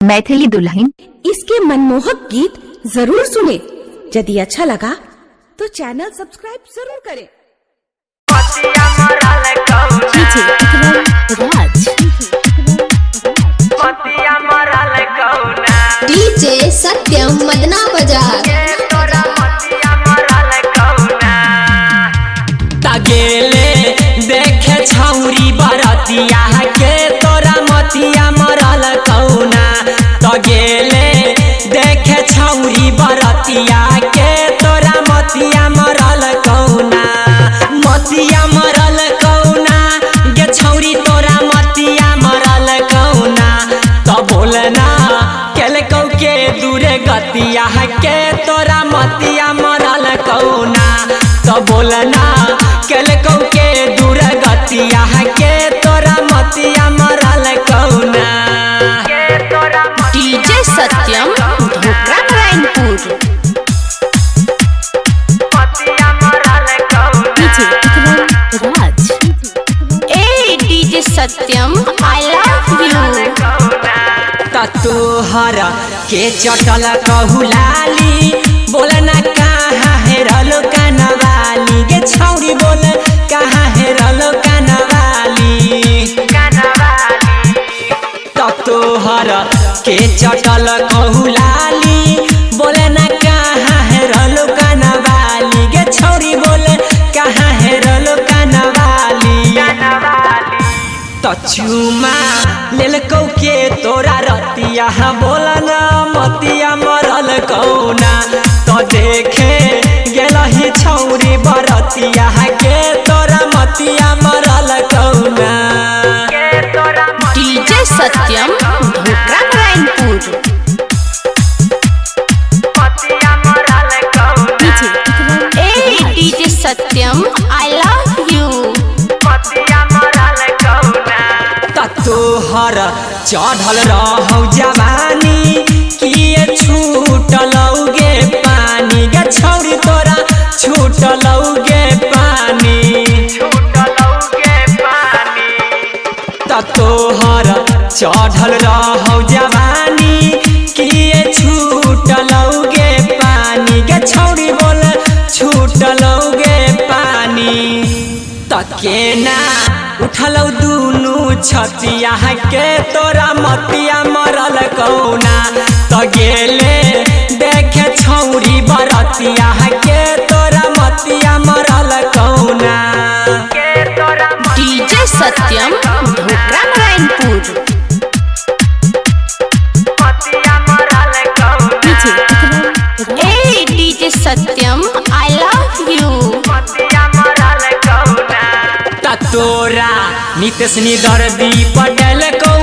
मैथिली दुल्हन इसके मनमोहक गीत जरूर सुने। यदि अच्छा लगा तो चैनल सब्सक्राइब जरूर करें। डीजे सत्यम मदना बाजार गेले देखे छौरी बरतिया के तोरा मतिया मरल कौना। तो गेले देखे छौरी बरतिया के तोरा मतिया मरल कौना। मतिया मरल कौना गे छौरी तोरा मतिया मरल कौना। तो बोलना केल कौ के दूरे गतिया के तोरा मतिया मरल कौना। तो बोलना केल कौ के दूर गतिया के तोरा मतिया मरल कौना। डीजे सत्यम धोकरा नारायणपुर ए DJ Satyam I love you. तोहरा के चटल कहूलाली बोलना कहाँ हेरलो कनवाली गे छौरी बोल कहाँ हेरलो कनवाली। तोहरा के चटल कहूलाली बोलना कहाँ हेरलो कनवाली गे छौरी बोल कहाँ हेरलो कनवाली। तो चुमा लेल कौ के तोरा रतिया बोलना मतिया मरल कौना। तो देखे गेलही छौरी बरतिया के तोरा मतिया मरल कौना। डीजे सत्यम धोकरा नारायणपुर ए DJ Satyam I love you. तोहर चढ़ल रहौ जवानी किए छूटलौ गे पानी गे छौरी तोरा छूटलौ गे पानी। तोहर चढ़ल रहौ जवानी किए छूटलौ गे पानी गे छौरी बोल छूटलौ गे पानी। केना उठलौ दुनू छतिया के तोरा मतिया मरल कौना। तो गेले देखे छौरी बरतिया के तोरा मतिया मरल कौना। डीजे सत्यम धोकरा नारायणपुर ए DJ Satyam I love you. तोरा नितेश दर्दी पटेल कौ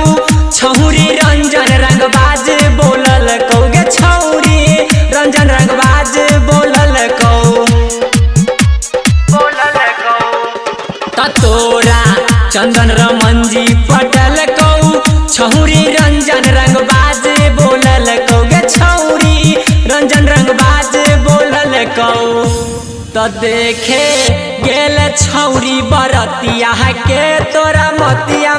छौरी रंजन रंगबाज बोलल कौ गे छौरी रंजन रंगबाज बोलल कौ। तोरा चंदन रमन जी पटेल कौ छौरी रंजन रंगबाज बोलल कौ गे छौरी रंजन रंगबाज बोलल कौ। तो देखे गेल छौरी बरतिया के तोरा मतिया